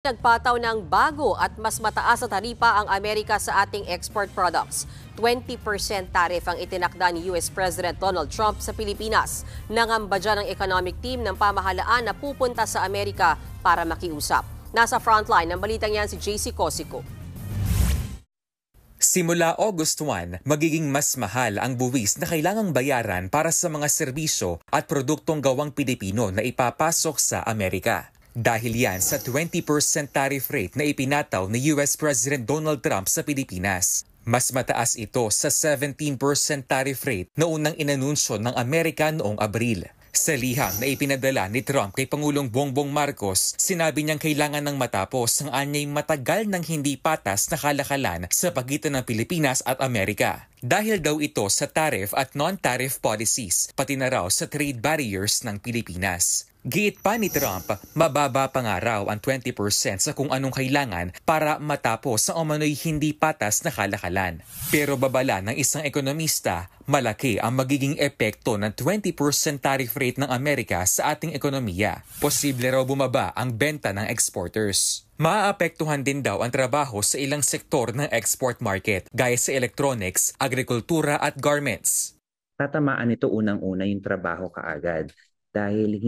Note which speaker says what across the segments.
Speaker 1: Nagpataw ng bago at mas mataas na taripa ang Amerika sa ating export products. 20% tariff ang itinakda ni US President Donald Trump sa Pilipinas. Nangamba dyan ang economic team ng pamahalaan na pupunta sa Amerika para makiusap. Nasa frontline ng balitang yan si JC Cosico.
Speaker 2: Simula August 1, magiging mas mahal ang buwis na kailangang bayaran para sa mga serbisyo at produktong gawang Pilipino na ipapasok sa Amerika. Dahil yan sa 20% tariff rate na ipinataw ni US President Donald Trump sa Pilipinas. Mas mataas ito sa 17% tariff rate na unang inanunsyo ng Amerika noong Abril. Sa liham na ipinadala ni Trump kay Pangulong Bongbong Marcos, sinabi niyang kailangan ng matapos ang anyay matagal ng hindi patas na kalakalan sa pagitan ng Pilipinas at Amerika. Dahil daw ito sa tariff at non-tariff policies, pati na raw sa trade barriers ng Pilipinas. Giit pa ni Trump, mababa pa nga raw ang 20% sa kung anong kailangan para matapos ang umano'y hindi patas na kalakalan. Pero babala ng isang ekonomista, malaki ang magiging epekto ng 20% tariff rate ng Amerika sa ating ekonomiya. Posible raw bumaba ang benta ng exporters. Maaapektuhan din daw ang trabaho sa ilang sektor ng export market, gaya sa electronics, agrikultura at garments.
Speaker 3: Tatamaan ito unang-una yung trabaho kaagad. Dahil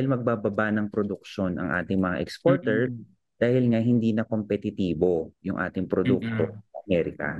Speaker 3: magbababa ng produksyon ang ating mga exporter, dahil nga hindi na kompetitibo yung ating produkto sa Amerika.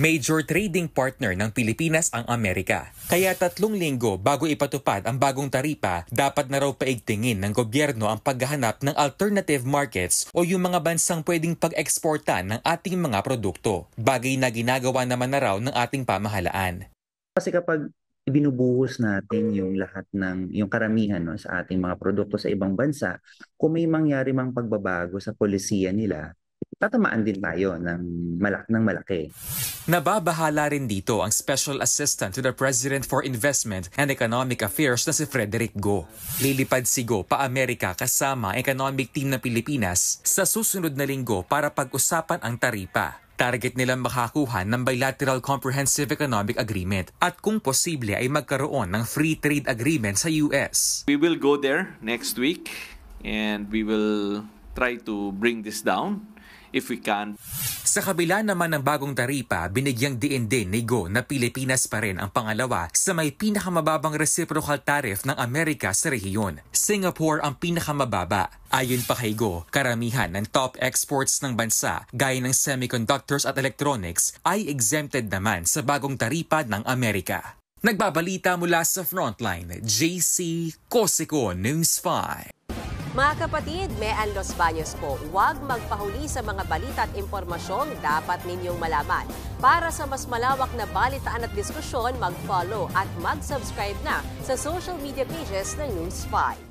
Speaker 2: Major trading partner ng Pilipinas ang Amerika. Kaya 3 linggo bago ipatupad ang bagong taripa, dapat na raw paigtingin ng gobyerno ang paghahanap ng alternative markets o yung mga bansang pwedeng pag-eksportan ng ating mga produkto. Bagay na ginagawa naman na raw ng ating pamahalaan.
Speaker 3: Kasi kapag ibinubuhos natin yung lahat ng yung karamihan sa ating mga produkto sa ibang bansa, kung may mangyari mang pagbabago sa polisiya nila, tatamaan din tayo ng malaki.
Speaker 2: Nababahala rin dito ang Special Assistant to the President for Investment and Economic Affairs na si Frederick Go. Lilipad si Go pa Amerika kasama ang economic team ng Pilipinas sa susunod na linggo para pag-usapan ang taripa. Target nilang makakuha ng Bilateral Comprehensive Economic Agreement at kung posible ay magkaroon ng free trade agreement sa US.
Speaker 4: We will go there next week and we will try to bring this down if we can.
Speaker 2: Sa kabila naman ng bagong taripa, binigyang diin din ni Go na Pilipinas pa rin ang pangalawa sa may pinakamababang reciprocal tariff ng Amerika sa rehiyon. Singapore ang pinakamababa. Ayon pa kay Go, karamihan ng top exports ng bansa, gaya ng semiconductors at electronics, ay exempted naman sa bagong taripa ng Amerika. Nagbabalita mula sa Frontline, JC Cosico, News 5.
Speaker 1: Mga kapatid, Mean Los Baños po, huwag magpahuli sa mga balita at impormasyong dapat ninyong malaman. Para sa mas malawak na balitaan at diskusyon, mag-follow at mag-subscribe na sa social media pages ng News 5.